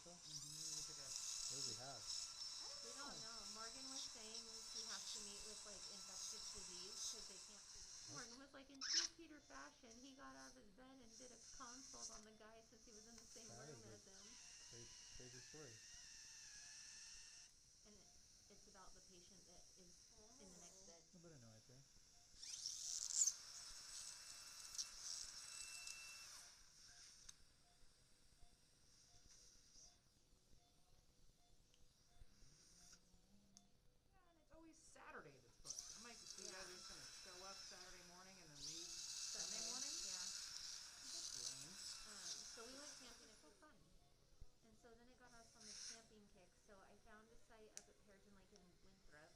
so? What does he have? We don't know. Morgan was saying he has to meet with like infectious disease because they can't figure. Morgan was like, in true Peter fashion, he got out of his bed and did a consult on the guy since he was in the same That room is as him. crazy story. And it's about the patient that is in the next bed. A little bit of noise there. Yeah, and it's always Saturday that's booked. I'm like, so you guys are just gonna show up Saturday morning and then leave Sunday morning? Yeah. That's lame. So we went camping. It's so fun. And so then it got us on the camping kick. So I found a site up at Perigin Lake in Winthrop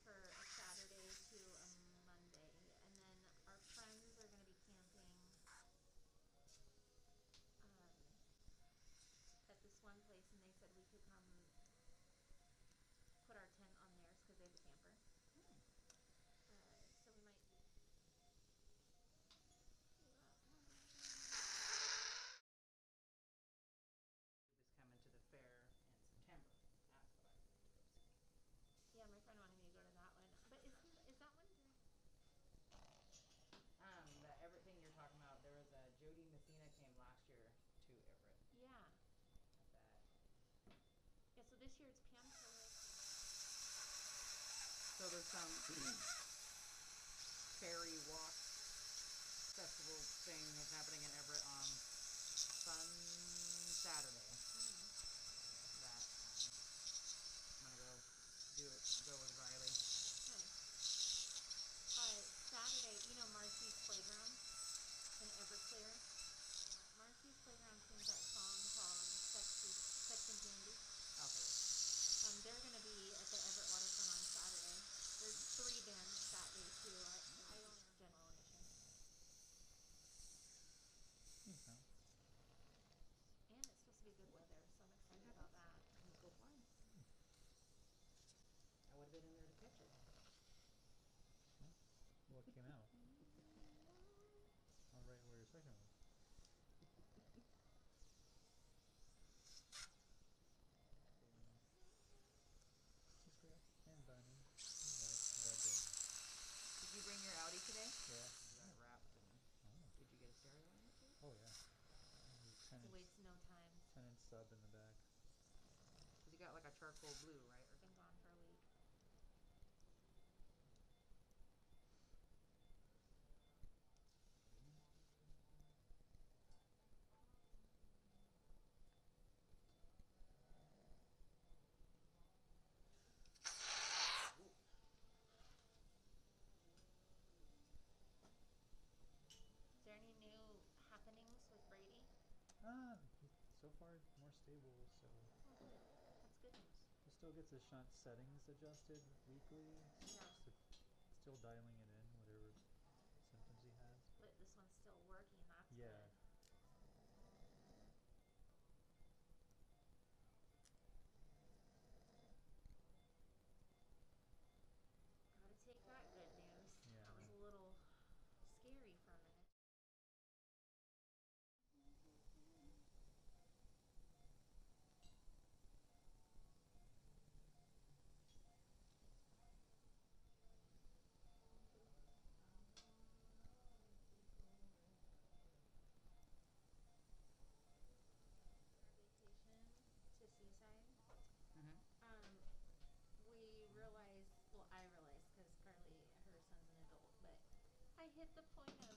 for a Saturday to a Monday. And then our friends are going to be camping at this one place, and they said we could come put our tent on theirs because they have a camper. So we might do. Is coming to the fair in September. That's what I wanted to go see. Yeah, my friend wanted me to go to that one. But is that one during? The Everett thing you're talking about, there was a Jody Messina came last year to Everett. Yeah. At that. Yeah, so this year it's Pam Torres. So there's some fairy walk festival thing that's happening in Everett on Saturday. That I'm gonna go with Riley. Saturday, you know Marcy's Playground in Everclear? Marcy's Playground sings that song called Sex and Candy. Okay. They're going to be at the Everett Waterfront on Saturday. There's 3 bands that day too. I don't know general admission. Okay. And it's supposed to be good weather, so I'm excited about that. Let's go fly. I would have been in there to catch it. What came out? I'll write where your second was. And Bunny. Did you bring your Audi today? Yeah. You got it wrapped and did you get a stereo in it too? Oh yeah. He wastes no time. 10-inch sub in the back. Cause you got like a charcoal blue, right? Been gone for a week. Is there any new happenings with Brady? So far more stable, so. That's good news. He still gets his shunt settings adjusted weekly. Yeah. Still dialing it in, whatever symptoms he has. But this one's still working, that's yeah. good. Gotta take that good news. Yeah. That was a little scary for a minute. To Seaside, we realized, well I realized because Carly, her son's an adult, but I hit the point of